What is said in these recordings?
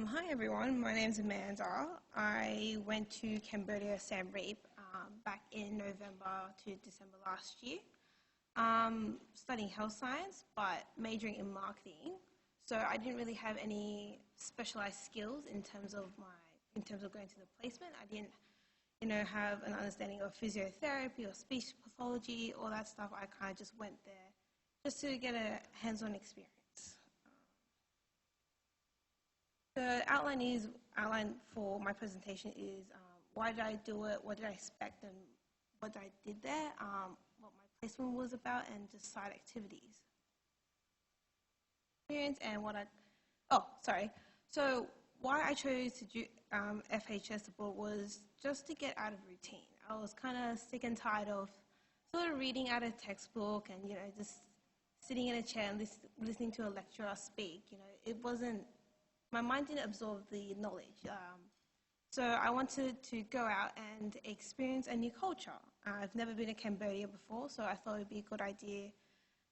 Hi everyone, my name's Amanda. I went to Cambodia, Siem Reap, back in November to December last year, studying health science but majoring in marketing. So I didn't really have any specialized skills in terms of going to the placement. I didn't, have an understanding of physiotherapy or speech pathology, all that stuff. I kind of just went there just to get a hands-on experience. The outline for my presentation is why did I do it, what did I expect, and what I did there, what my placement was about, and just side activities. Experience and what So why I chose to do FHS support was just to get out of routine. I was kind of sick and tired of sort of reading out a textbook and, just sitting in a chair and listening to a lecturer speak. My mind didn't absorb the knowledge. So I wanted to go out and experience a new culture. I've never been to Cambodia before, so I thought it would be a good idea,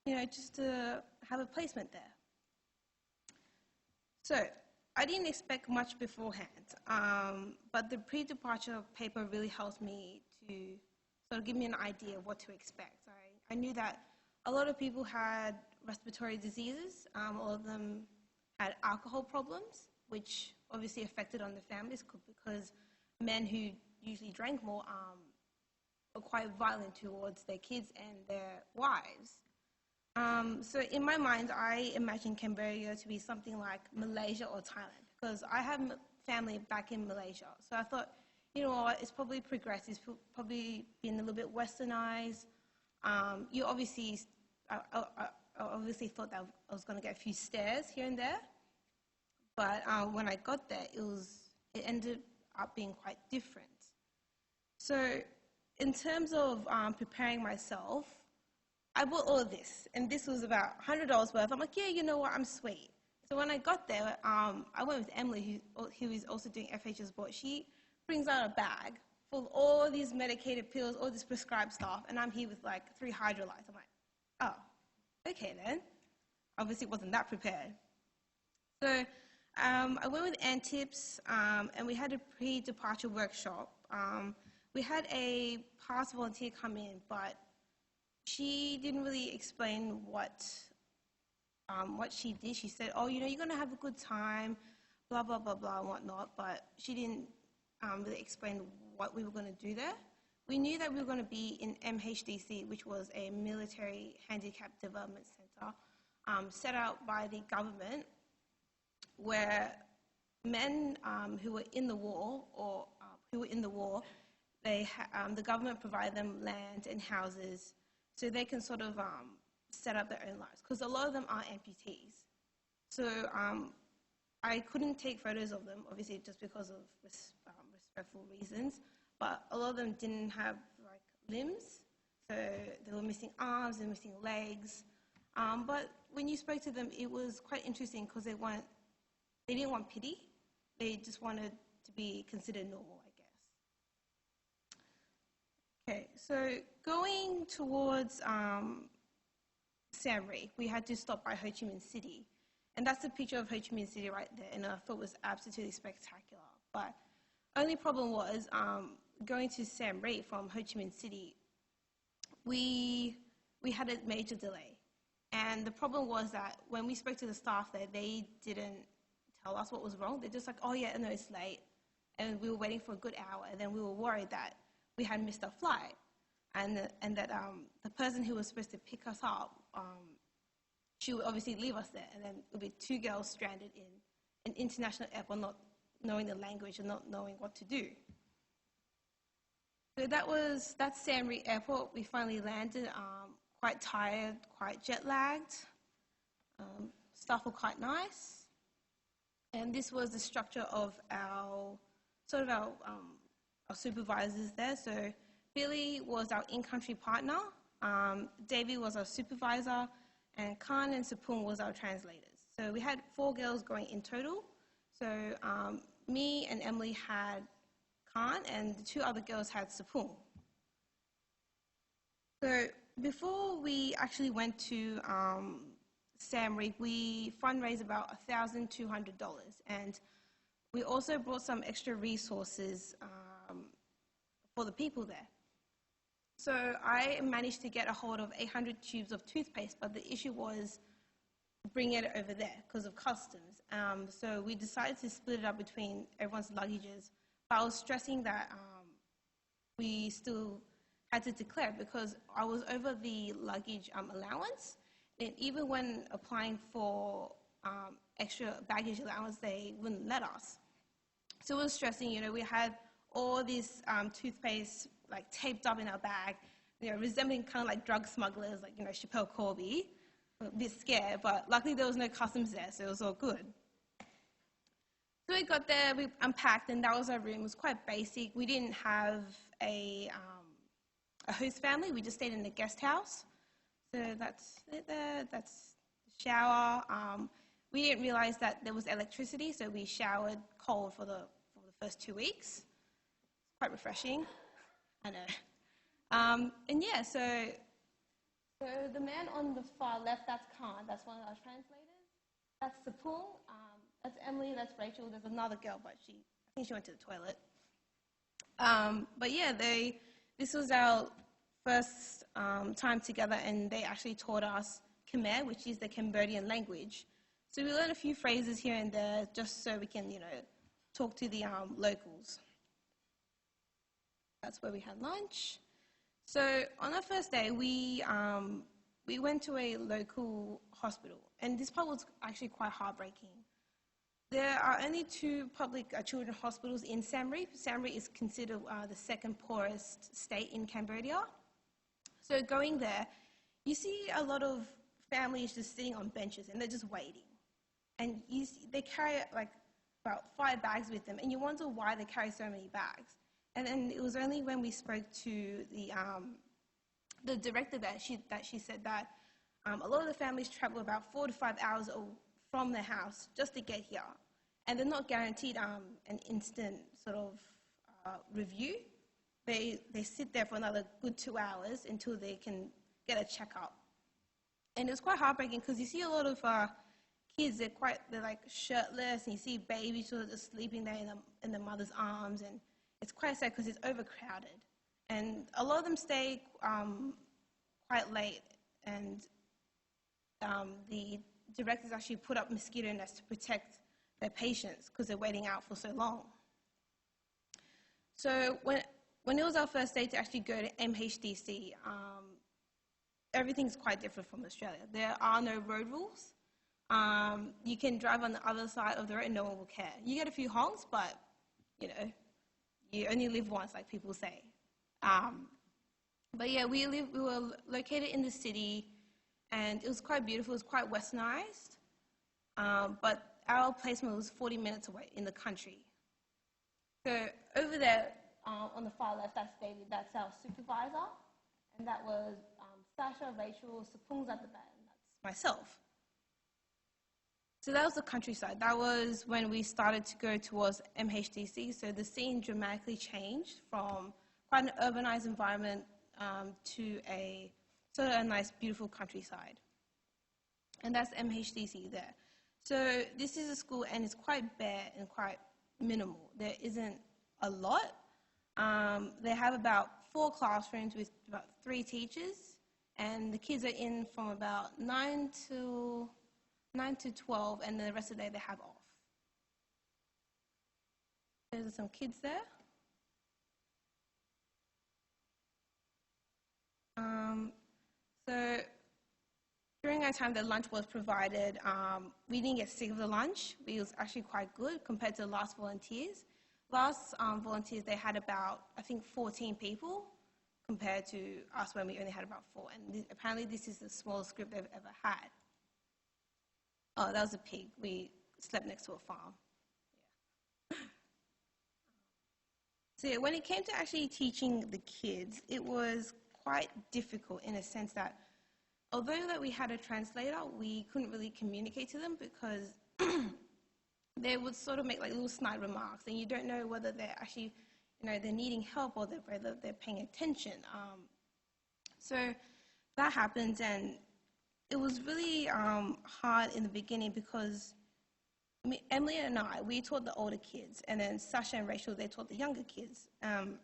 just to have a placement there. So I didn't expect much beforehand, but the pre-departure paper really helped me to sort of give me an idea of what to expect. I knew that a lot of people had respiratory diseases. A lot of them had alcohol problems, which obviously affected on the families because men who usually drank more are quite violent towards their kids and their wives. So in my mind, I imagine Cambodia to be something like Malaysia or Thailand because I have family back in Malaysia. So I thought, you know what, it's probably progressed. It's probably been a little bit westernized. I obviously thought that I was going to get a few stares here and there. But when I got there, it ended up being quite different. So in terms of preparing myself, I bought all of this, and this was about $100 worth. I'm like, yeah, you know what, I'm sweet. So when I got there, I went with Emily, who is also doing FHS support. She brings out a bag full of all these medicated pills, all this prescribed stuff, and I'm here with like 3 hydrolytes. I'm like, oh, okay then. Obviously wasn't that prepared. So I went with Antips, and we had a pre-departure workshop. We had a past volunteer come in, but she didn't really explain what she did. She said, oh, you're going to have a good time, blah, blah, blah, blah, and whatnot, but she didn't really explain what we were going to do there. We knew that we were going to be in MHDC, which was a military handicap development center set out by the government, where men who were in the war the government provided them land and houses so they can sort of set up their own lives, because a lot of them are amputees. So I couldn't take photos of them, obviously just because of respectful reasons, but a lot of them didn't have like limbs, so they were missing arms and missing legs. But when you spoke to them, it was quite interesting because they didn't want pity. They just wanted to be considered normal, I guess. Okay, so going towards Siem Reap, we had to stop by Ho Chi Minh City. And that's a picture of Ho Chi Minh City right there, and I thought it was absolutely spectacular. But only problem was going to Siem Reap from Ho Chi Minh City, we had a major delay. And the problem was that when we spoke to the staff there, they didn't tell us what was wrong. They're just like, oh yeah, no, it's late. And we were waiting for a good hour, and then we were worried that we had missed our flight. And that the person who was supposed to pick us up, she would obviously leave us there, and then it would be 2 girls stranded in an international airport, not knowing the language and not knowing what to do. So that's Siem Reap Airport. We finally landed, quite tired, quite jet-lagged. Staff were quite nice. And this was the structure of our supervisors there. So Billy was our in-country partner, Davey was our supervisor, and Khan and Sapung was our translators. So we had 4 girls going in total. So me and Emily had Khan, and the 2 other girls had Sapung. So before we actually went to Siem Reap, we fundraised about $1,200, and we also brought some extra resources for the people there. So I managed to get a hold of 800 tubes of toothpaste, but the issue was bringing it over there because of customs. So we decided to split it up between everyone's luggages. But I was stressing that we still had to declare because I was over the luggage allowance. And even when applying for extra baggage allowance, they wouldn't let us. So it was stressing, we had all this toothpaste like taped up in our bag, resembling kind of like drug smugglers, like, Chappelle Corby. A bit scared, but luckily there was no customs there, so it was all good. So we got there, we unpacked, and that was our room. It was quite basic. We didn't have a host family. We just stayed in the guest house. So that's it there. That's the shower. We didn't realize that there was electricity, so we showered cold for the first 2 weeks. Quite refreshing. I know. And yeah, so the man on the far left, that's Khan. That's one of our translators. That's Sapung. That's Emily. That's Rachel. There's another girl, but I think she went to the toilet. But yeah, this was our first time together, and they actually taught us Khmer, which is the Cambodian language. So we learned a few phrases here and there just so we can, talk to the locals. That's where we had lunch. So on our first day, we went to a local hospital, and this part was actually quite heartbreaking. There are only 2 public children's hospitals in Siem Reap. Siem Reap is considered the second poorest state in Cambodia. So going there, you see a lot of families just sitting on benches, and they're just waiting. And they carry like about 5 bags with them, and you wonder why they carry so many bags. And then it was only when we spoke to the director that she said that a lot of the families travel about 4 to 5 hours from their house just to get here, and they're not guaranteed an instant sort of review. They sit there for another good 2 hours until they can get a checkup, and it's quite heartbreaking because you see a lot of kids. They're like shirtless, and you see babies sort of just sleeping there in the mother's arms, and it's quite sad because it's overcrowded. And a lot of them stay quite late, and the directors actually put up mosquito nets to protect their patients because they're waiting out for so long. So when it was our first day to actually go to MHDC, everything's quite different from Australia. There are no road rules. You can drive on the other side of the road and no one will care. You get a few honks, but, you only live once, like people say. But yeah, we were located in the city, and it was quite beautiful. It was quite westernized, but our placement was 40 minutes away in the country. So over there, on the far left, that's David. That's our supervisor, and that was Sasha, Rachel, Sapung's at the back, and that's myself. So that was the countryside. That was when we started to go towards MHDC. So the scene dramatically changed from quite an urbanized environment to a sort of a nice, beautiful countryside. And that's MHDC there. So this is a school, and it's quite bare and quite minimal. There isn't a lot. They have about 4 classrooms with about 3 teachers, and the kids are in from about 9 to 12, and then the rest of the day they have off. There's some kids there. So during our time, the lunch was provided. We didn't get sick of the lunch. It was actually quite good compared to the last volunteers. Last volunteers, they had about, I think, 14 people compared to us when we only had about 4. And apparently this is the smallest group they've ever had. Oh, that was a pig. We slept next to a farm. Yeah. So yeah, when it came to actually teaching the kids, it was quite difficult in a sense that although that we had a translator, we couldn't really communicate to them because they would sort of make like little snide remarks, and you don't know whether they're actually, they're needing help or whether they're paying attention. So that happened, and it was really hard in the beginning because Emily and I, we taught the older kids, and then Sasha and Rachel, they taught the younger kids. And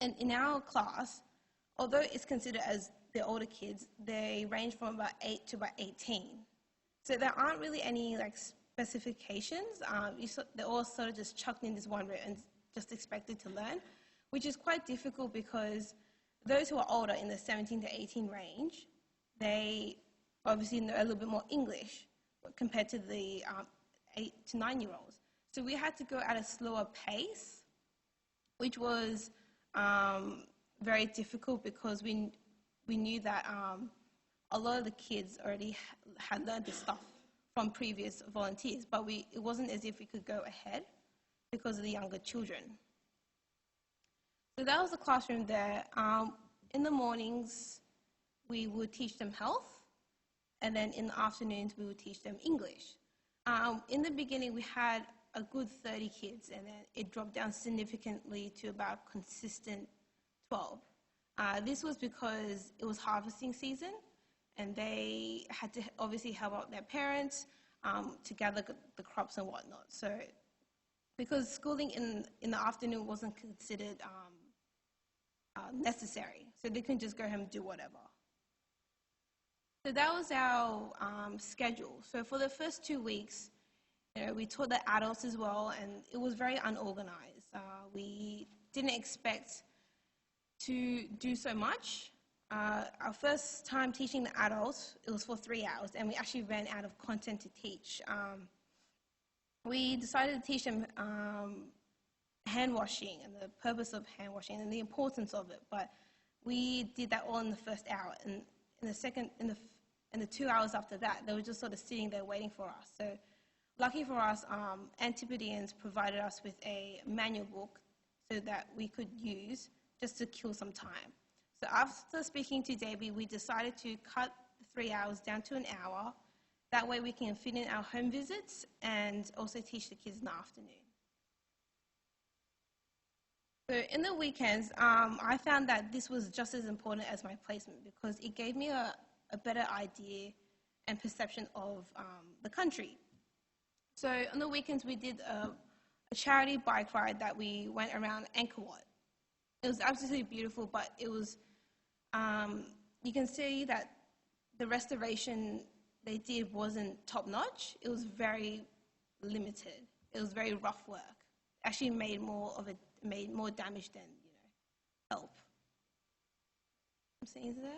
in our class, although it's considered as the older kids, they range from about 8 to about 18. So there aren't really any like specifications. They're all sort of just chucked in this one room and just expected to learn, which is quite difficult because those who are older in the 17 to 18 range, they obviously know a little bit more English compared to the 8 to 9-year-olds. So we had to go at a slower pace, which was very difficult because we knew that a lot of the kids already had learned this stuff from previous volunteers, but it wasn't as if we could go ahead because of the younger children. So that was the classroom there. In the mornings, we would teach them health, and then in the afternoons, we would teach them English. In the beginning, we had a good 30 kids, and then it dropped down significantly to about consistent 12. This was because it was harvesting season, and they had to obviously help out their parents to gather the crops and whatnot. So because schooling in the afternoon wasn't considered necessary, so they couldn't just go home and do whatever. So that was our schedule. So for the first 2 weeks, we taught the adults as well, and it was very unorganized. We didn't expect to do so much. Our first time teaching the adults, it was for 3 hours, and we actually ran out of content to teach. We decided to teach them hand washing and the purpose of hand washing and the importance of it, but we did that all in the first hour, and in the 2 hours after that, they were just sort of sitting there waiting for us. So lucky for us, Antipodeans provided us with a manual book so that we could use just to kill some time. So after speaking to Debbie, we decided to cut the 3 hours down to an hour. That way we can fit in our home visits and also teach the kids in the afternoon. So in the weekends, I found that this was just as important as my placement because it gave me a better idea and perception of the country. So on the weekends, we did a charity bike ride that we went around Angkor Wat. It was absolutely beautiful, but it was, you can see that the restoration they did wasn't top-notch. It was very limited. It was very rough work. Actually made more damage than, help. I'm seeing there.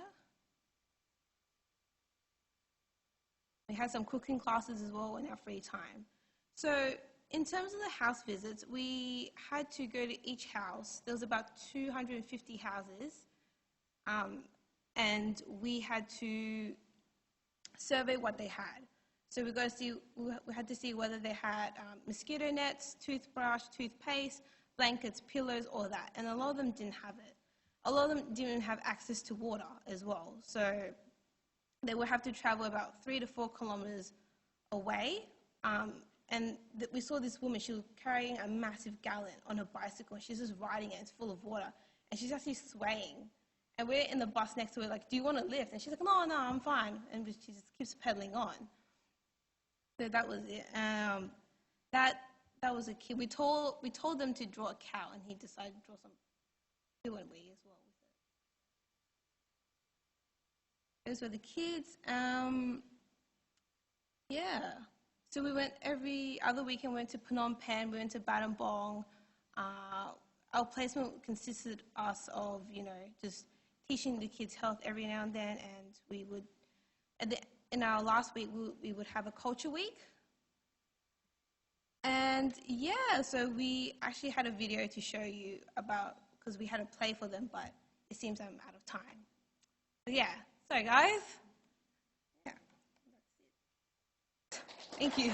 We had some cooking classes as well in our free time. So in terms of the house visits, we had to go to each house. There was about 250 houses, and we had to survey what they had. So we had to see whether they had mosquito nets, toothbrush, toothpaste, blankets, pillows, all that. And a lot of them didn't have it. A lot of them didn't have access to water as well. So they would have to travel about 3 to 4 kilometers away. And we saw this woman, she was carrying a massive gallon on her bicycle, and she's just riding it, it's full of water, and she's actually swaying. And we're in the bus next to her, like, do you want to lift? And she's like, no, I'm fine. And she just keeps pedaling on. So that was it. That was a kid. We told them to draw a cow, and he decided to draw some Q&A as well with it. Those were the kids. Yeah. So we went every other weekend. We went to Phnom Penh. We went to Battambang Bong. Our placement consisted us of, just teaching the kids health every now and then, and we would, in our last week, we would have a culture week. And yeah, so we actually had a video to show you about, because we had a play for them, but it seems I'm out of time. So yeah, sorry guys. Yeah, that's it. Thank you.